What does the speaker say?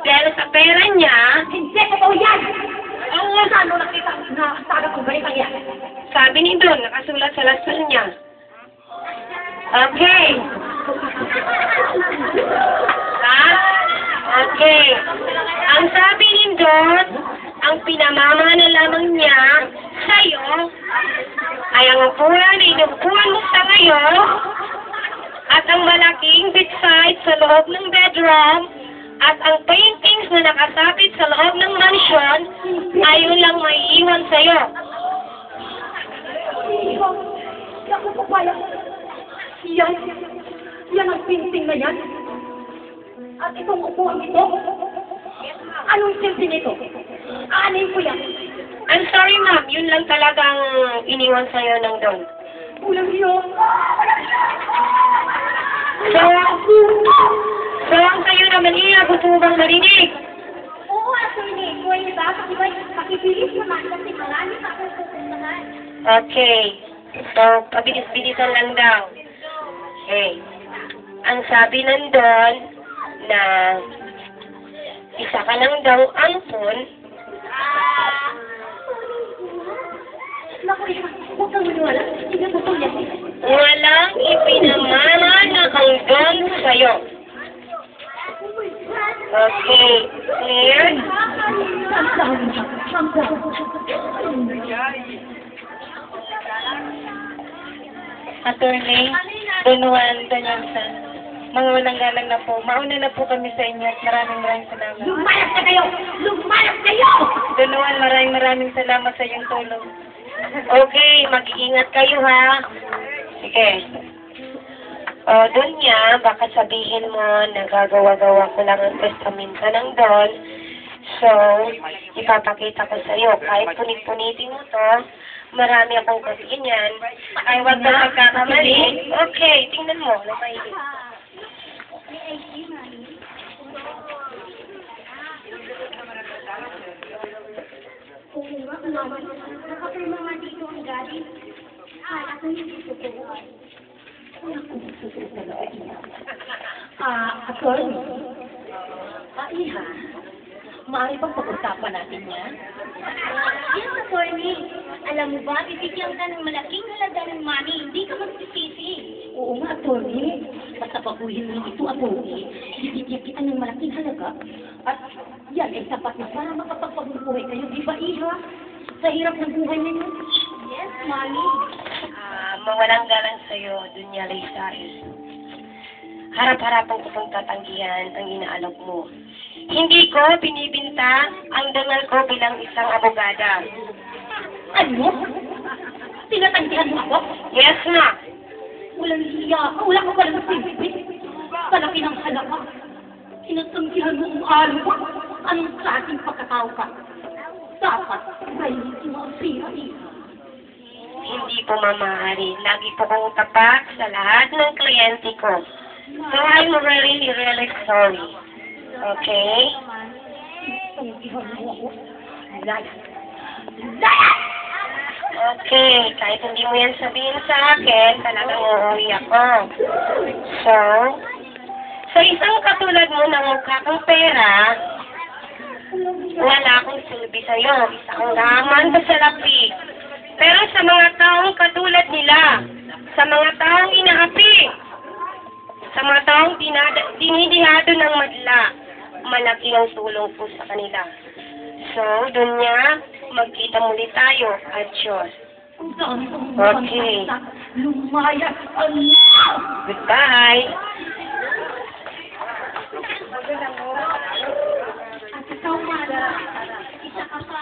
Pero sa pera niya, Hindi totoo yan! Oo, saan mo nakita na sabi kong ganitang yan? sabi ni Don, nakasulat sa lasal niya. Okay. Ha? Okay. Ang sabi ni Don, ang pinamamana lamang niya sa'yo ay ang upuan na inupuan mo sa ngayon at ang malaking bedside sa loob ng bedroom at ang paintings na nakasapit sa loob ng mansion ay yun lang maiiwan sa'yo. Hindi ako papayag. Yan ang painting na yan. At itong upuan ito, anong painting ito? Aanin ko yan. I'm sorry ma'am, yun lang talagang iniwan sa'yo ng Don. Ulang yun. So ang sa'yo naman iya, gusto mo bang marinig? Oo, attorney. Pwede ba? Pakibilis naman kasi marami pa akong pupuntahan. Okay. So, pabilis-bilisan lang daw. Okay. Ang sabi nandun na isa ka lang daw ampun. Naku, huwag kang maniwala. Hindi ko yan. Walang ipinamana ang Don sa'yo. Okay. Clear? Attorney, Donuan Danielson. Mga walang galang na po. Mauna na po kami sa inyo at maraming salamat. Lumayas na kayo! Lumayas kayo! Donuan, maraming salamat sa iyong tulong. Okay, mag-iingat kayo ha. Sige. O, doon niya, baka sabihin mo na gagawa-gawa ko lang ang testamento ng Don. So, ipapakita ko sa'yo. Kahit punit-punitin mo to, marami akong kasi yan. Ay, wag kang magkakamali. Okay, tingnan mo. Napahilig. Oo nga, naman. Nakapirma nga dito ang galing. Ay, ako hindi totoo. Attorney. Iha. Maaari bang pag-usapan natin yan? Yes, attorney. Alam mo ba, bibigyan ka ng malaking halaga ng money, hindi ka magsisisi. Oo nga, attorney. Basta pabuhin mo ito, attorney. Bibigyan kita ng malaking halaga. At yan ay sapat na para makapagpagbuhay kayo. Di ba, Iha? Sa hirap ng buhay ninyo. Yes, mommy. Mawalang galang sa'yo, Dunya Rizal. Harap-harapan ko pang tatanggihan ang inaalok mo. Hindi ko binibinta ang dangal ko bilang isang abogada. Ano? Tinatanggihan mo ako? Yes, ma. Walang hiya ka. Wala ka pala ng silbit. Palaki ng halaga. Tinatanggihan mo ang alo ko. Anong klaseng pagkatao ka? Dapat ay hindi mo ang sira, Iha. Hindi po mamahari. Lagi po kong tapat sa lahat ng kliyente ko. So I'm really, really sorry. Okay? Tinatanggihan mo ako. Laya. Laya! Okay. Kahit hindi mo yan sabihin sa akin, talagang uuwi ako. So, sa isang katulad mo ng mukha kang pera, wala akong silbi sa'yo. Isa kang laman sa lapi. Pero sa mga taong katulad nila, sa mga taong inaapi, sa mga taong dinidihado ng madla, malaki ang tulong po sa kanila. So, doon niya, magkita muli tayo at Diyos. Okay. Lumayas Allah! Goodbye. At ikaw, Mara, isa ka pa